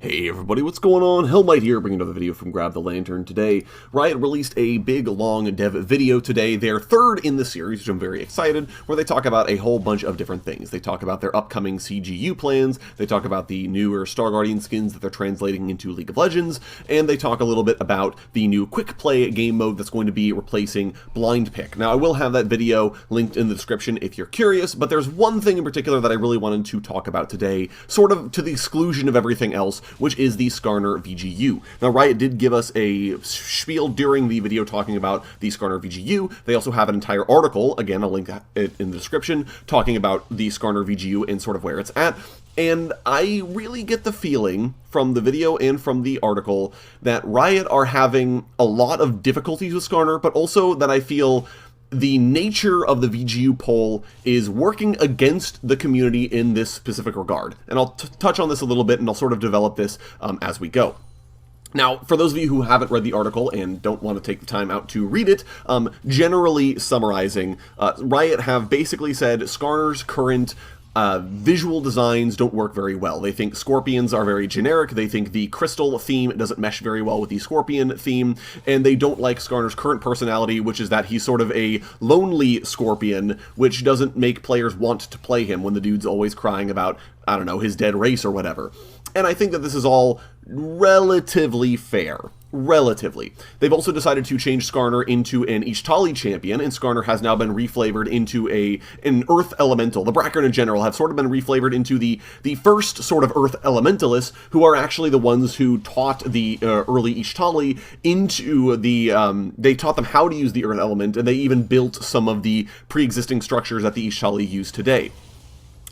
Hey everybody, what's going on? Hellmite here, bringing another video from Grab the Lantern. Today, Riot released a big, long dev video today, their third in the series, which I'm very excited, where they talk about a whole bunch of different things. They talk about their upcoming CGU plans, they talk about the newer Star Guardian skins that they're translating into League of Legends, and they talk a little bit about the new quick play game mode that's going to be replacing blind pick. Now, I will have that video linked in the description if you're curious, but there's one thing in particular that I really wanted to talk about today, sort of to the exclusion of everything else, which is the Skarner VGU. Now, Riot did give us a spiel during the video talking about the Skarner VGU. They also have an entire article, again, I'll link it in the description, talking about the Skarner VGU and sort of where it's at. And I really get the feeling from the video and from the article that Riot are having a lot of difficulties with Skarner, but also that I feel the nature of the VGU poll is working against the community in this specific regard. And I'll touch on this a little bit, and I'll sort of develop this as we go. Now, for those of you who haven't read the article and don't want to take the time out to read it, generally summarizing, Riot have basically said Skarner's current visual designs don't work very well. They think scorpions are very generic, they think the crystal theme doesn't mesh very well with the scorpion theme, and they don't like Skarner's current personality, which is that he's sort of a lonely scorpion, which doesn't make players want to play him when the dude's always crying about, I don't know, his dead race or whatever. And I think that this is all relatively fair. Relatively. They've also decided to change Skarner into an Ixtali champion, and Skarner has now been reflavored into an Earth Elemental. The Brackern in general have sort of been reflavored into the first sort of Earth Elementalists, who are actually the ones who taught the early Ixtali into the, they taught them how to use the Earth Element, and they even built some of the pre-existing structures that the Ixtali use today.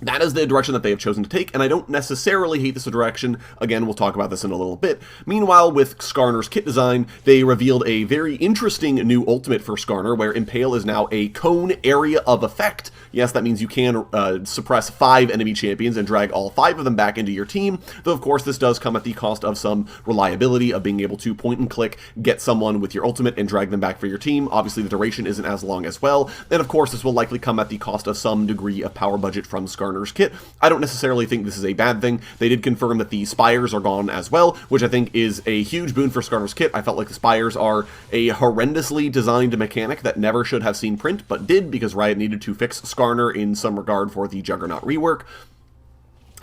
That is the direction that they have chosen to take, and I don't necessarily hate this direction. Again, we'll talk about this in a little bit. Meanwhile, with Skarner's kit design, they revealed a very interesting new ultimate for Skarner, where Impale is now a cone area of effect. Yes, that means you can suppress 5 enemy champions and drag all 5 of them back into your team, though of course this does come at the cost of some reliability of being able to point and click, get someone with your ultimate and drag them back for your team. Obviously the duration isn't as long as well, and of course this will likely come at the cost of some degree of power budget from Skarner's kit. I don't necessarily think this is a bad thing. They did confirm that the spires are gone as well, which I think is a huge boon for Skarner's kit. I felt like the spires are a horrendously designed mechanic that never should have seen print, but did because Riot needed to fix Skarner in some regard for the Juggernaut rework.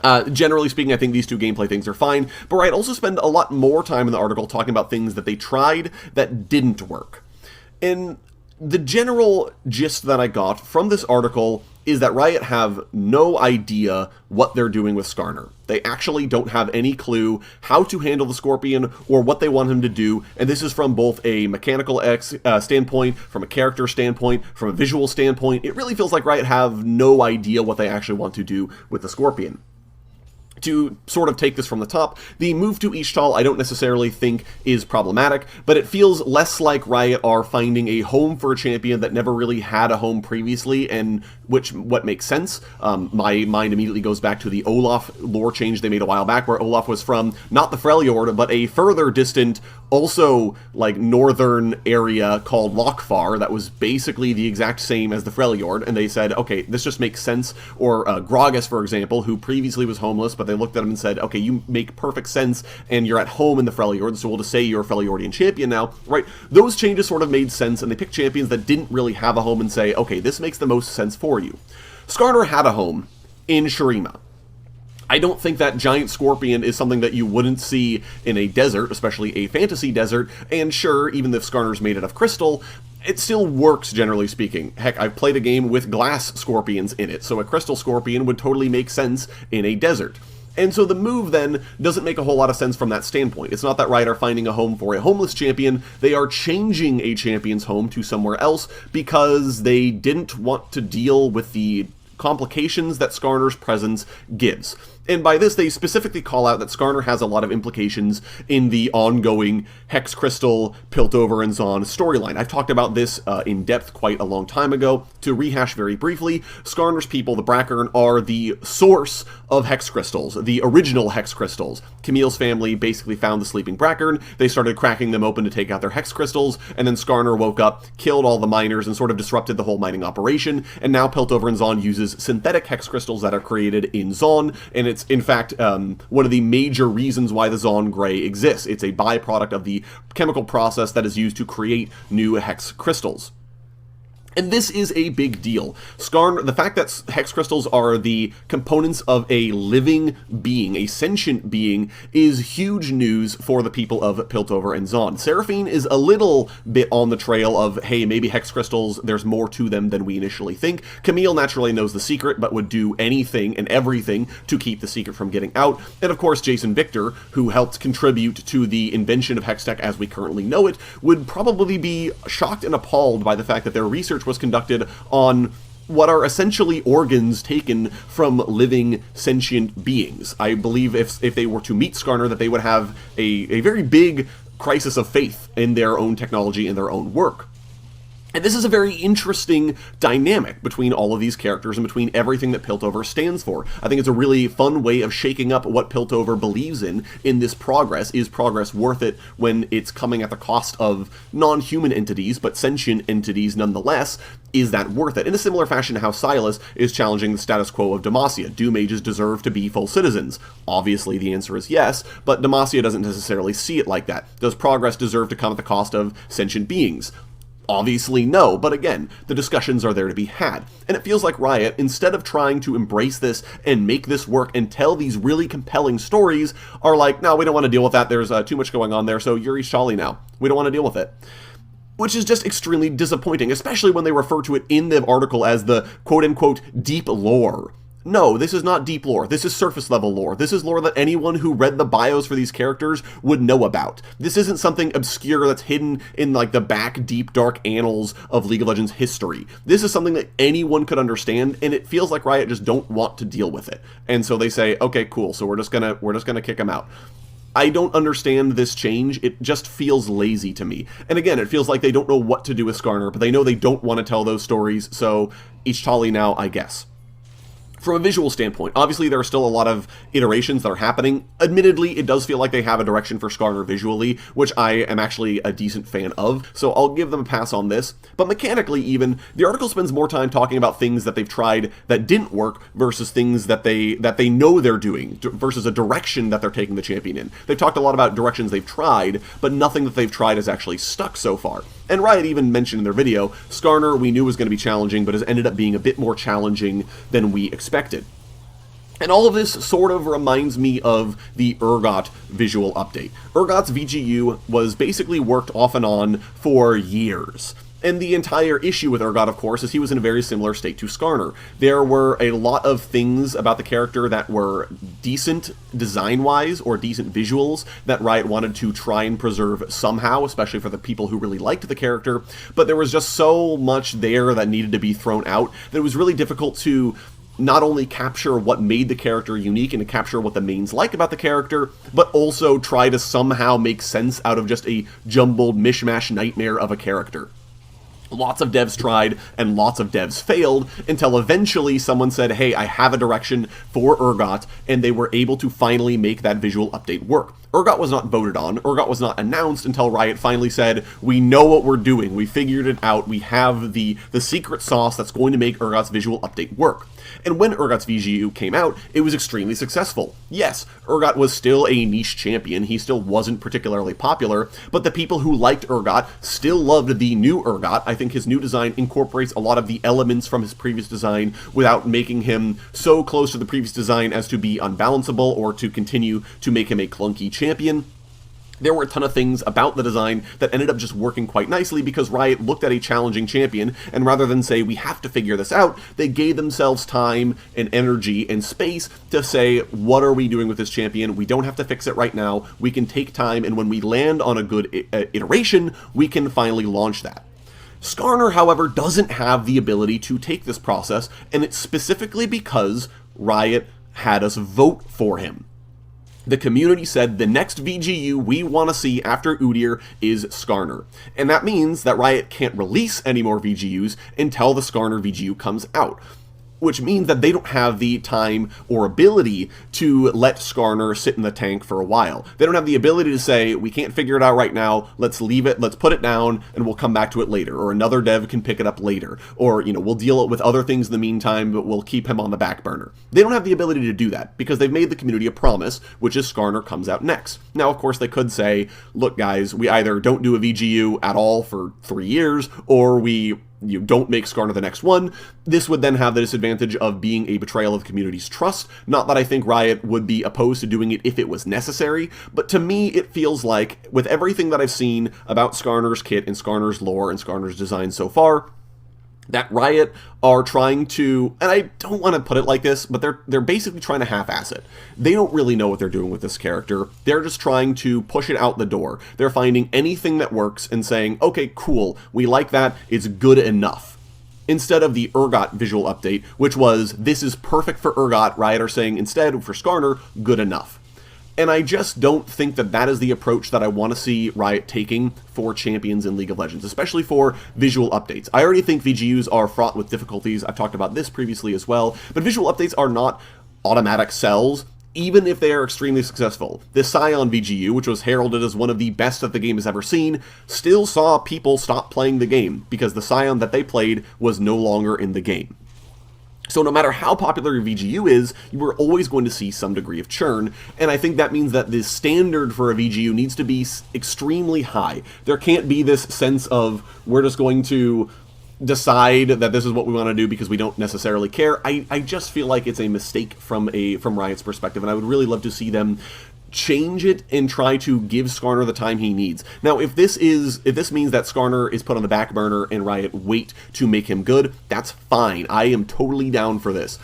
Generally speaking, I think these two gameplay things are fine, but Riot also spend a lot more time in the article talking about things that they tried that didn't work. And the general gist that I got from this article is that Riot have no idea what they're doing with Skarner. They actually don't have any clue how to handle the Scorpion or what they want him to do, and this is from both a mechanical standpoint, from a character standpoint, from a visual standpoint. It really feels like Riot have no idea what they actually want to do with the Scorpion. To sort of take this from the top, the move to Ixtal I don't necessarily think is problematic, but it feels less like Riot are finding a home for a champion that never really had a home previously, and what makes sense. My mind immediately goes back to the Olaf lore change they made a while back, where Olaf was from not the Freljord, but a further distant, also like northern area called Lokfar that was basically the exact same as the Freljord, and they said, okay, this just makes sense. Or Gragas, for example, who previously was homeless, but they looked at him and said, okay, you make perfect sense, and you're at home in the Freljord, so we'll just say you're a Freljordian champion now, right? Those changes sort of made sense, and they picked champions that didn't really have a home and say, okay, this makes the most sense for you. Skarner had a home in Shurima. I don't think that giant scorpion is something that you wouldn't see in a desert, especially a fantasy desert, and sure, even if Skarner's made out of crystal, it still works, generally speaking. Heck, I've played a game with glass scorpions in it, so a crystal scorpion would totally make sense in a desert. And so the move, then, doesn't make a whole lot of sense from that standpoint. It's not that Riot are finding a home for a homeless champion, they are changing a champion's home to somewhere else because they didn't want to deal with the complications that Skarner's presence gives. And by this, they specifically call out that Skarner has a lot of implications in the ongoing Hex Crystal, Piltover, and Zon storyline. I've talked about this in depth quite a long time ago. To rehash very briefly, Skarner's people, the Brackern, are the source of Hex Crystals, the original Hex Crystals. Camille's family basically found the sleeping Brackern, they started cracking them open to take out their Hex Crystals, and then Skarner woke up, killed all the miners, and sort of disrupted the whole mining operation, and now Piltover and Zon uses synthetic Hex Crystals that are created in Zon, and it's It's, in fact, one of the major reasons why the Zon Gray exists. It's a byproduct of the chemical process that is used to create new hex crystals. And this is a big deal. Skarner, the fact that hex crystals are the components of a living being, a sentient being, is huge news for the people of Piltover and Zon. Seraphine is a little bit on the trail of, hey, maybe hex crystals, there's more to them than we initially think. Camille naturally knows the secret, but would do anything and everything to keep the secret from getting out. And of course, Jason Victor, who helped contribute to the invention of Hextech as we currently know it, would probably be shocked and appalled by the fact that their research was conducted on what are essentially organs taken from living sentient beings. I believe if they were to meet Skarner, that they would have a very big crisis of faith in their own technology and their own work. And this is a very interesting dynamic between all of these characters and between everything that Piltover stands for. I think it's a really fun way of shaking up what Piltover believes in this progress. Is progress worth it when it's coming at the cost of non-human entities, but sentient entities nonetheless? Is that worth it? In a similar fashion to how Silas is challenging the status quo of Demacia. Do mages deserve to be full citizens? Obviously the answer is yes, but Demacia doesn't necessarily see it like that. Does progress deserve to come at the cost of sentient beings? Obviously no, but again, the discussions are there to be had. And it feels like Riot, instead of trying to embrace this and make this work and tell these really compelling stories, are like, no, we don't want to deal with that, there's too much going on there, so you're Ixtali now. We don't want to deal with it. Which is just extremely disappointing, especially when they refer to it in the article as the quote-unquote deep lore. No, this is not deep lore. This is surface-level lore. This is lore that anyone who read the bios for these characters would know about. This isn't something obscure that's hidden in, like, the back, deep, dark annals of League of Legends history. This is something that anyone could understand, and it feels like Riot just don't want to deal with it. And so they say, okay, cool, so we're just gonna kick him out. I don't understand this change. It just feels lazy to me. And again, it feels like they don't know what to do with Skarner, but they know they don't want to tell those stories, so Ixtali now, I guess. From a visual standpoint, obviously there are still a lot of iterations that are happening. Admittedly, it does feel like they have a direction for Skarner visually, which I am actually a decent fan of, so I'll give them a pass on this. But mechanically even, the article spends more time talking about things that they've tried that didn't work versus things that they know they're doing, versus a direction that they're taking the champion in. They've talked a lot about directions they've tried, but nothing that they've tried has actually stuck so far. And Riot even mentioned in their video, Skarner we knew was going to be challenging, but has ended up being a bit more challenging than we expected. And all of this sort of reminds me of the Urgot visual update. Urgot's VGU was basically worked off and on for years. And the entire issue with Urgot, of course, is he was in a very similar state to Skarner. There were a lot of things about the character that were decent design-wise, or decent visuals, that Riot wanted to try and preserve somehow, especially for the people who really liked the character, but there was just so much there that needed to be thrown out that it was really difficult to not only capture what made the character unique and to capture what the mains like about the character, but also try to somehow make sense out of just a jumbled mishmash nightmare of a character. Lots of devs tried, and lots of devs failed, until eventually someone said, hey, I have a direction for Urgot, and they were able to finally make that visual update work. Urgot was not voted on, Urgot was not announced until Riot finally said, we know what we're doing, we figured it out, we have the secret sauce that's going to make Urgot's visual update work. And when Urgot's VGU came out, it was extremely successful. Yes, Urgot was still a niche champion, he still wasn't particularly popular, but the people who liked Urgot still loved the new Urgot. I think his new design incorporates a lot of the elements from his previous design without making him so close to the previous design as to be unbalanceable or to continue to make him a clunky champion. There were a ton of things about the design that ended up just working quite nicely because Riot looked at a challenging champion, and rather than say, we have to figure this out, they gave themselves time and energy and space to say, what are we doing with this champion? We don't have to fix it right now. We can take time, and when we land on a good iteration, we can finally launch that. Skarner, however, doesn't have the ability to take this process, and it's specifically because Riot had us vote for him. The community said the next VGU we want to see after Udyr is Skarner. And that means that Riot can't release any more VGUs until the Skarner VGU comes out. which means that they don't have the time or ability to let Skarner sit in the tank for a while. They don't have the ability to say, we can't figure it out right now, let's leave it, let's put it down, and we'll come back to it later, or another dev can pick it up later, or, you know, we'll deal with other things in the meantime, but we'll keep him on the back burner. They don't have the ability to do that, because they've made the community a promise, which is Skarner comes out next. Now, of course, they could say, look guys, we either don't do a VGU at all for 3 years, or you don't make Skarner the next one. This would then have the disadvantage of being a betrayal of the community's trust. Not that I think Riot would be opposed to doing it if it was necessary, but to me it feels like, with everything that I've seen about Skarner's kit and Skarner's lore and Skarner's design so far, that Riot are trying to, and I don't want to put it like this, but they're basically trying to half-ass it. They don't really know what they're doing with this character. They're just trying to push it out the door. They're finding anything that works and saying, okay, cool, we like that, it's good enough. Instead of the Urgot visual update, which was, this is perfect for Urgot, Riot are saying instead, for Skarner, good enough. And I just don't think that that is the approach that I want to see Riot taking for champions in League of Legends, especially for visual updates. I already think VGUs are fraught with difficulties. I've talked about this previously as well, but visual updates are not automatic sells, even if they are extremely successful. This Scion VGU, which was heralded as one of the best that the game has ever seen, still saw people stop playing the game because the Scion that they played was no longer in the game. So no matter how popular your VGU is, you are always going to see some degree of churn, and I think that means that the standard for a VGU needs to be extremely high. There can't be this sense of, we're just going to decide that this is what we want to do because we don't necessarily care. I just feel like it's a mistake from Riot's perspective, and I would really love to see them change it and try to give Skarner the time he needs. Now, if this means that Skarner is put on the back burner and Riot wait to make him good, that's fine. I am totally down for this.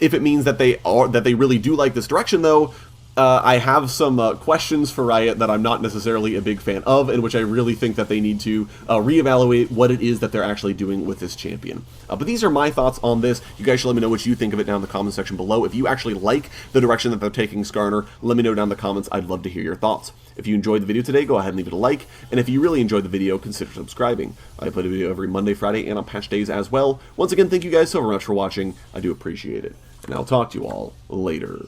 If it means that they really do like this direction, though, I have some questions for Riot that I'm not necessarily a big fan of, in which I really think that they need to reevaluate what it is that they're actually doing with this champion. But these are my thoughts on this. You guys should let me know what you think of it down in the comment section below. If you actually like the direction that they're taking Skarner, let me know down in the comments. I'd love to hear your thoughts. If you enjoyed the video today, go ahead and leave it a like, and if you really enjoyed the video, consider subscribing. I upload a video every Monday, Friday, and on patch days as well. Once again, thank you guys so very much for watching. I do appreciate it, and I'll talk to you all later.